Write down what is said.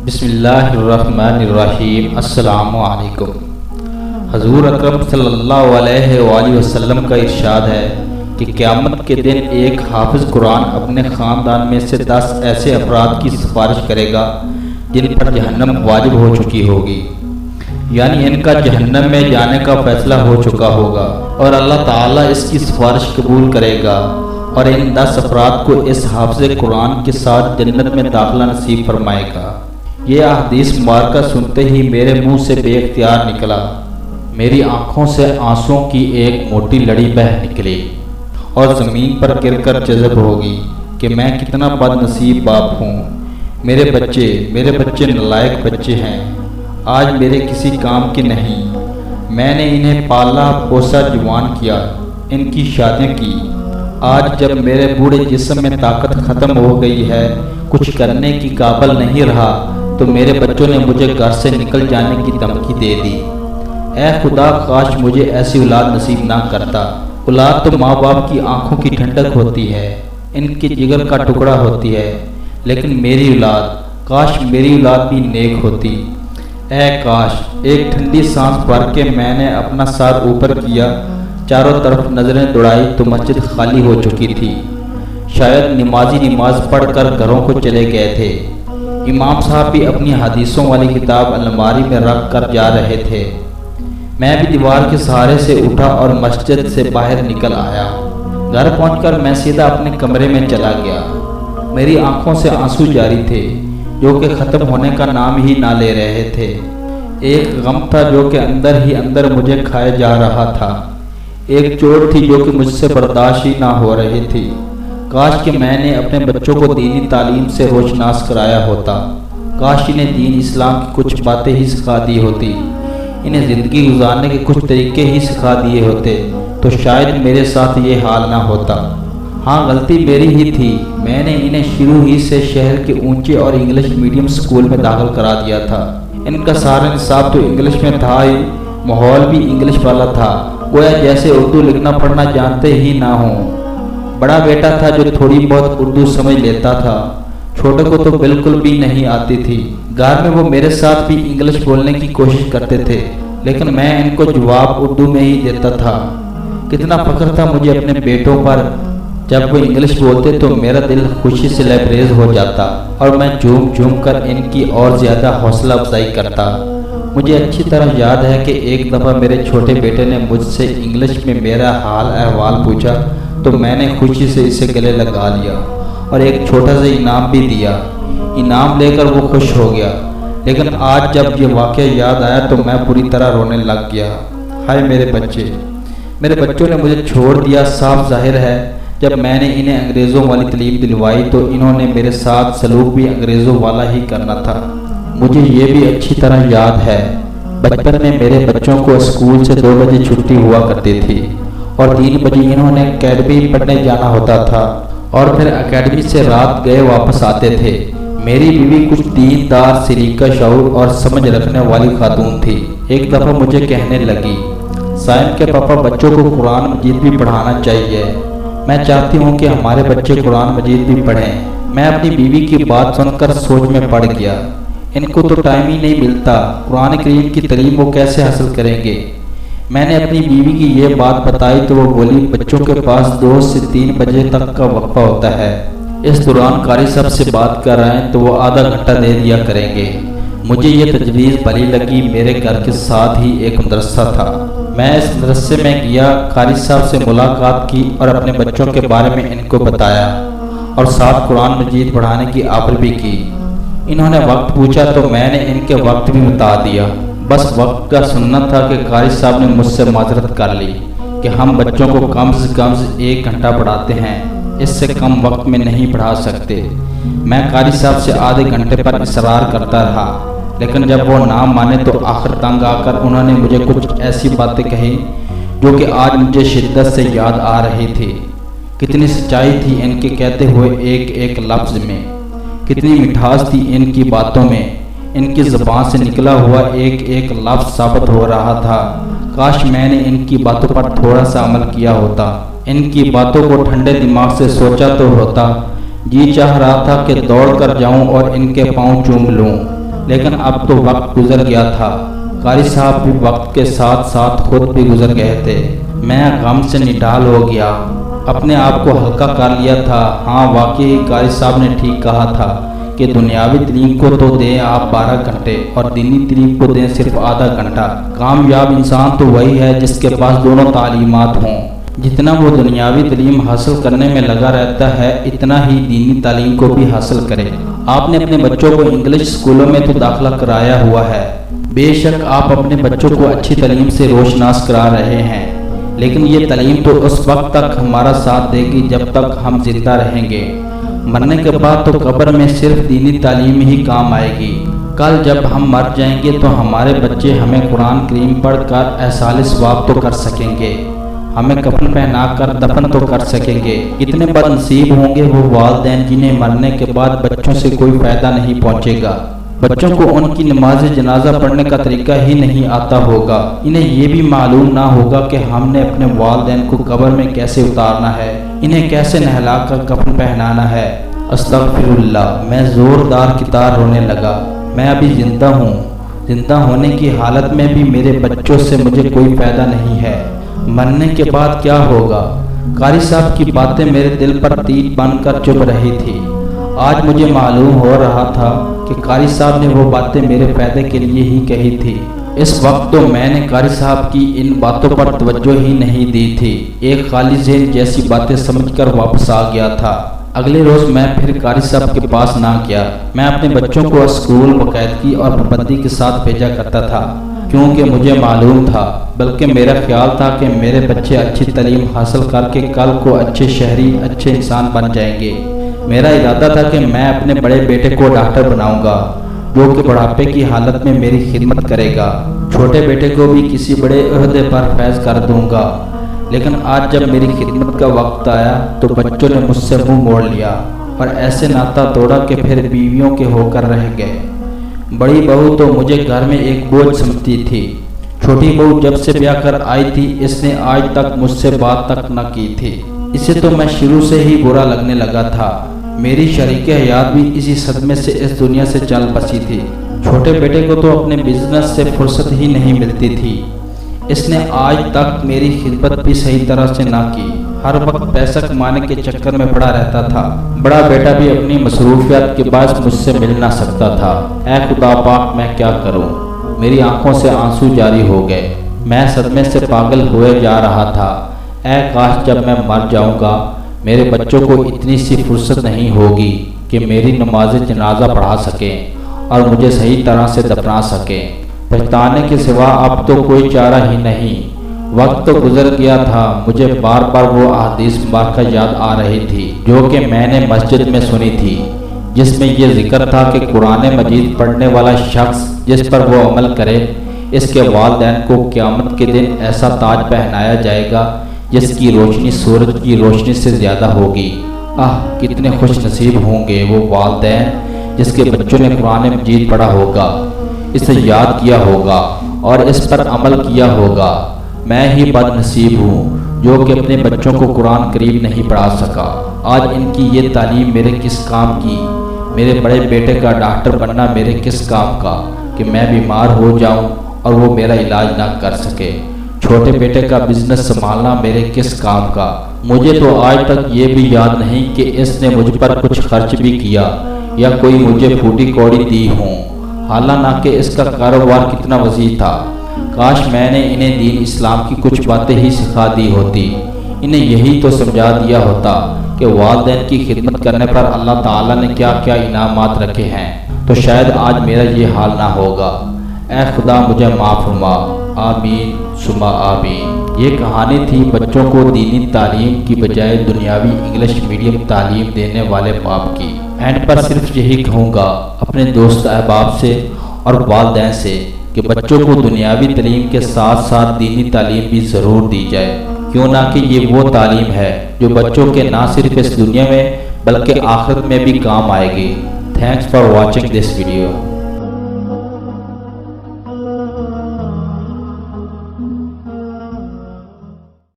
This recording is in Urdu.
بسم اللہ الرحمن الرحیم۔ السلام علیکم۔ حضور اکرم صلی اللہ علیہ وآلہ وسلم کا ارشاد ہے کہ قیامت کے دن ایک حافظ قرآن اپنے خاندان میں سے 10 ایسے افراد کی سفارش کرے گا جن پر جہنم واجب ہو چکی ہوگی، یعنی ان کا جہنم میں جانے کا فیصلہ ہو چکا ہوگا، اور اللہ تعالیٰ اس کی سفارش قبول کرے گا اور ان 10 افراد کو اس حافظ قرآن کے ساتھ جنت میں داخلہ نصیب فرمائے گا۔ یہ احادیث مبارکہ سنتے ہی میرے منہ سے بے اختیار نکلا، میری آنکھوں سے آنسوں کی ایک موٹی لڑی بہہ نکلی اور زمین پر گر کر جذب ہوگی کہ میں کتنا بد نصیب باپ ہوں۔ میرے بچے نالائق بچے ہیں، آج میرے کسی کام کے نہیں۔ میں نے انہیں پالا پوسا جوان کیا، ان کی شادیاں کی، آج جب میرے بوڑھے جسم میں طاقت ختم ہو گئی ہے، کچھ کرنے کی قابل نہیں رہا، تو میرے بچوں نے مجھے گھر سے نکل جانے کی دھمکی دے دی۔ اے خدا، کاش مجھے ایسی اولاد نصیب نہ کرتا۔ اولاد تو ماں باپ کی آنکھوں کی ٹھنڈک ہوتی ہے، ان کے جگر کا ٹکڑا ہوتی ہے، لیکن میری اولاد، کاش میری اولاد بھی نیک ہوتی۔ اے کاش ایک ٹھنڈی سانس بھر کے میں نے اپنا سر اوپر کیا، چاروں طرف نظریں دوڑائی تو مسجد خالی ہو چکی تھی۔ شاید نمازی نماز پڑھ کر گھروں کو چلے گئے تھے۔ امام صاحب بھی اپنی حدیثوں والی کتاب الماری میں رکھ کر جا رہے تھے۔ میں بھی دیوار کے سہارے سے اٹھا اور مسجد سے باہر نکل آیا۔ گھر پہنچ کر میں سیدھا اپنے کمرے میں چلا گیا۔ میری آنکھوں سے آنسو جاری تھے جو کہ ختم ہونے کا نام ہی نہ لے رہے تھے۔ ایک غم تھا جو کہ اندر ہی اندر مجھے کھائے جا رہا تھا، ایک چوٹ تھی جو کہ مجھ سے برداشت ہی نہ ہو رہی تھی۔ کاش کہ میں نے اپنے بچوں کو دینی تعلیم سے روشناس کرایا ہوتا، کاش انہیں دین اسلام کی کچھ باتیں ہی سکھا دی ہوتی، انہیں زندگی گزارنے کے کچھ طریقے ہی سکھا دیے ہوتے تو شاید میرے ساتھ یہ حال نہ ہوتا۔ ہاں، غلطی میری ہی تھی، میں نے انہیں شروع ہی سے شہر کے اونچے اور انگلش میڈیم سکول میں داخل کرا دیا تھا۔ ان کا سارا نصاب تو انگلش میں تھا ہی، ماحول بھی انگلش والا تھا، گویا جیسے اردو لکھنا پڑھنا جانتے ہی نہ ہوں۔ بڑا بیٹا تھا جو تھوڑی بہت اردو سمجھ لیتا تھا، چھوٹے کو تو بالکل بھی نہیں آتی تھی۔ گھر میں وہ میرے ساتھ بھی انگلش بولنے کی کوشش کرتے تھے، لیکن میں ان کو جواب اردو میں ہی دیتا تھا۔ کتنا فخر تھا مجھے اپنے بیٹوں پر، جب وہ انگلش بولتے تو میرا دل خوشی سے لبریز ہو جاتا اور میں جھوم جھوم کر ان کی اور زیادہ حوصلہ افزائی کرتا۔ مجھے اچھی طرح یاد ہے کہ ایک دفعہ میرے چھوٹے بیٹے نے مجھ سے انگلش میں میرا حال احوال پوچھا تو میں نے خوشی سے اسے گلے لگا لیا اور ایک چھوٹا سا انعام بھی دیا۔ انعام لے کر وہ خوش ہو گیا، لیکن آج جب یہ واقعہ یاد آیا تو میں پوری طرح رونے لگ گیا۔ ہائے میرے بچوں نے مجھے چھوڑ دیا۔ صاف ظاہر ہے جب میں نے انہیں انگریزوں والی تعلیم دلوائی تو انہوں نے میرے ساتھ سلوک بھی انگریزوں والا ہی کرنا تھا۔ مجھے یہ بھی اچھی طرح یاد ہے، بچپن میں میرے بچوں کو اسکول سے 2 بجے چھٹی ہوا کرتی تھی اور 3 بجے انہوں نے اکیڈمی پڑھنے جانا ہوتا تھا اور پھر اکیڈمی سے رات گئے واپس آتے تھے۔ میری بیوی کچھ دیندار، سلیقہ، شعور اور سمجھ رکھنے والی خاتون تھی۔ ایک دفعہ مجھے کہنے لگی، سائم کے پاپا، بچوں کو قرآن مجید بھی پڑھانا چاہیے، میں چاہتی ہوں کہ ہمارے بچے قرآن مجید بھی پڑھیں۔ میں اپنی بیوی کی بات سن کر سوچ میں پڑ گیا، ان کو تو ٹائم ہی نہیں ملتا، قرآن کریم کی تعلیم وہ کیسے حاصل کریں گے؟ میں نے اپنی بیوی کی یہ بات بتائی تو وہ بولی، بچوں کے پاس 2 سے 3 بجے تک کا وقفہ ہوتا ہے، اس دوران قاری صاحب سے بات کر رہے ہیں تو وہ آدھا گھنٹہ دے دیا کریں گے۔ مجھے یہ تجویز بھلی لگی۔ میرے گھر کے ساتھ ہی ایک مدرسہ تھا، میں اس مدرسے میں گیا، قاری صاحب سے ملاقات کی اور اپنے بچوں کے بارے میں ان کو بتایا اور ساتھ قرآن مجید پڑھانے کی آفر بھی کی۔ انہوں نے وقت پوچھا تو میں نے ان کے وقت بھی بتا دیا۔ بس وقت کا سننا تھا کہ قاری صاحب نے مجھ سے معذرت کر لی کہ ہم بچوں کو کم سے کم 1 گھنٹہ پڑھاتے ہیں، اس سے کم وقت میں نہیں پڑھا سکتے۔ میں قاری صاحب سے آدھے گھنٹے پر اصرار کرتا رہا، لیکن جب وہ نہ مانے تو آخر تنگ آ کر انہوں نے مجھے کچھ ایسی باتیں کہی جو کہ آج مجھے شدت سے یاد آ رہی تھی۔ کتنی سچائی تھی ان کے کہتے ہوئے ایک ایک لفظ میں، کتنی مٹھاس تھی ان کی باتوں میں، ان کی زبان سے نکلا ہوا ایک ایک لفظ ثابت ہو رہا تھا۔ کاش میں نے ان کی باتوں پر تھوڑا سا عمل کیا ہوتا، ان کی باتوں کو ٹھنڈے دماغ سے سوچا تو ہوتا۔ جی چاہ رہا تھا کہ دوڑ کر جاؤں اور ان کے پاؤں چوم لوں، لیکن اب تو وقت گزر گیا تھا۔ قاری صاحب بھی وقت کے ساتھ ساتھ خود بھی گزر گئے تھے۔ میں غم سے نڈال ہو گیا، اپنے آپ کو ہلکا کر لیا تھا۔ ہاں واقعی قاری صاحب نے ٹھیک کہا تھا کہ دنیاوی تعلیم کو تو دیں آپ 12 گھنٹے اور دینی تعلیم کو دیں صرف آدھا گھنٹہ۔ کامیاب انسان تو وہی ہے جس کے پاس دونوں تعلیمات ہوں۔ جتنا وہ دنیاوی تعلیم حاصل کرنے میں لگا رہتا ہے اتنا ہی دینی تعلیم کو بھی حاصل کرے۔ آپ نے اپنے بچوں کو انگلش اسکولوں میں تو داخلہ کرایا ہوا ہے، بے شک آپ اپنے بچوں کو اچھی تعلیم سے روشناس کرا رہے ہیں، لیکن یہ تعلیم تو اس وقت تک ہمارا ساتھ دے گی جب تک ہم زندہ رہیں گے۔ مرنے کے بعد تو قبر میں صرف دینی تعلیم ہی کام آئے گی۔ کل جب ہم مر جائیں گے تو ہمارے بچے ہمیں قرآن کریم پڑھ کر احصال ثواب تو کر سکیں گے، ہمیں کفن پہنا کر دفن تو کر سکیں گے۔ کتنے بد نصیب ہوں گے وہ والدین جنہیں مرنے کے بعد بچوں سے کوئی فائدہ نہیں پہنچے گا۔ بچوں کو ان کی نماز جنازہ پڑھنے کا طریقہ ہی نہیں آتا ہوگا، انہیں یہ بھی معلوم نہ ہوگا کہ ہم نے اپنے والدین کو قبر میں کیسے اتارنا ہے، انہیں کیسے نہلا کر کفن پہنانا ہے۔ استغفر اللہ، میں زوردار کتار رونے لگا۔ میں ابھی زندہ ہوں، زندہ ہونے کی حالت میں بھی میرے بچوں سے مجھے کوئی فائدہ نہیں ہے، مرنے کے بعد کیا ہوگا؟ قاری صاحب کی باتیں میرے دل پر تیر بن کر چبھ رہی تھی۔ آج مجھے معلوم ہو رہا تھا کہ قاری صاحب نے وہ باتیں میرے فائدے کے لیے ہی کہی تھی۔ اس وقت تو میں نے قاری صاحب کی ان باتوں پر توجہ ہی نہیں دی تھی، ایک خالی ذہن جیسی باتیں سمجھ کر واپس آ گیا تھا۔ اگلے روز میں پھر قاری صاحب کے پاس نہ گیا۔ میں اپنے بچوں کو اسکول باقاعدگی اور پابندی کے ساتھ بھیجا کرتا تھا، کیونکہ مجھے معلوم تھا، بلکہ میرا خیال تھا کہ میرے بچے اچھی تعلیم حاصل کر کے کل کو اچھے شہری، اچھے انسان بن جائیں گے۔ میرا ارادہ تھا کہ میں اپنے بڑے بیٹے کو ڈاکٹر بناؤں گا، جو کہ بڑھاپے کی حالت میں میری خدمت کرے گا۔ چھوٹے بیٹے کو بھی کسی بڑے عہدے پر فیض کر دوں گا۔ لیکن آج جب میری خدمت کا وقت آیا تو بچوں نے مجھ سے منہ موڑ لیا اور ایسے ناتا توڑا کہ پھر بیویوں کے ہو کر رہ گئے۔ بڑی بہو تو مجھے گھر میں ایک بوجھ سمجھتی تھی۔ چھوٹی بہو جب سے بیاہ کر آئی تھی اس نے آج تک مجھ سے بات تک نہ کی تھی، اسے تو میں شروع سے ہی برا لگنے لگا تھا۔ میری شریک حیات بھی اسی صدمے سے اس دنیا سے چل بسی تھی۔ چھوٹے بیٹے کو تو اپنے بزنس سے فرصت ہی نہیں ملتی تھی، اس نے آج تک میری خدمت بھی صحیح طرح سے نہ کی، ہر وقت پیسہ کمانے کے چکر میں پڑا رہتا تھا۔ بڑا بیٹا بھی اپنی مصروفیات کے باعث مجھ سے مل نہ سکتا تھا۔ اے خدا پاک، میں کیا کروں؟ میری آنکھوں سے آنسو جاری ہو گئے، میں صدمے سے پاگل ہوئے جا رہا تھا۔ اے کاش جب میں مر جاؤں گا میرے بچوں کو اتنی سی فرصت نہیں ہوگی کہ میری نماز جنازہ پڑھا سکیں اور مجھے صحیح طرح سے دفنا سکیں۔ پچھتانے کے سوا اب تو کوئی چارہ ہی نہیں۔ وقت تو گزر گیا تھا، مجھے بار بار وہ احادیث مبارکہ یاد آ رہی تھی جو کہ میں نے مسجد میں سنی تھی، جس میں یہ ذکر تھا کہ قرآن مجید پڑھنے والا شخص جس پر وہ عمل کرے، اس کے والدین کو قیامت کے دن ایسا تاج پہنایا جائے گا جس کی روشنی سورج کی روشنی سے زیادہ ہوگی۔ کتنے خوش نصیب ہوں گے وہ والدین جس کے بچوں نے قرآن مجید پڑھا ہوگا، اسے یاد کیا ہوگا اور اس پر عمل کیا ہوگا۔ میں ہی بد نصیب ہوں جو کہ اپنے بچوں کو قرآن کریم نہیں پڑھا سکا۔ آج ان کی یہ تعلیم میرے کس کام کی؟ میرے بڑے بیٹے کا ڈاکٹر بننا میرے کس کام کا کہ میں بیمار ہو جاؤں اور وہ میرا علاج نہ کر سکے؟ چھوٹے بیٹے کا بزنس سنبھالنا میرے کس کام کا؟ مجھے تو آج تک یہ بھی یاد نہیں کہ اس نے مجھ پر کچھ خرچ بھی کیا یا کوئی مجھے پھوٹی کوڑی دی ہوں، حالانکہ اس کا کاروبار کتنا وسیع تھا۔ کاش میں نے انہیں دین اسلام کی کچھ باتیں ہی سکھا دی ہوتی، انہیں یہی تو سمجھا دیا ہوتا کہ والدین کی خدمت کرنے پر اللہ تعالیٰ نے کیا کیا انعامات رکھے ہیں، تو شاید آج میرا یہ حال نہ ہوگا۔ اے خدا مجھے معاف فرما، آمین ثم آمین۔ یہ کہانی تھی بچوں کو دینی تعلیم کی بجائے دنیاوی انگلش میڈیم تعلیم دینے والے باپ کی۔ اینڈ پر صرف یہی کہوں گا اپنے دوست احباب سے اور والدین سے کہ بچوں کو دنیاوی تعلیم کے ساتھ ساتھ دینی تعلیم بھی ضرور دی جائے، کیوں نہ کہ یہ وہ تعلیم ہے جو بچوں کے نہ صرف اس دنیا میں بلکہ آخرت میں بھی کام آئے گی۔ Thanks for watching this video.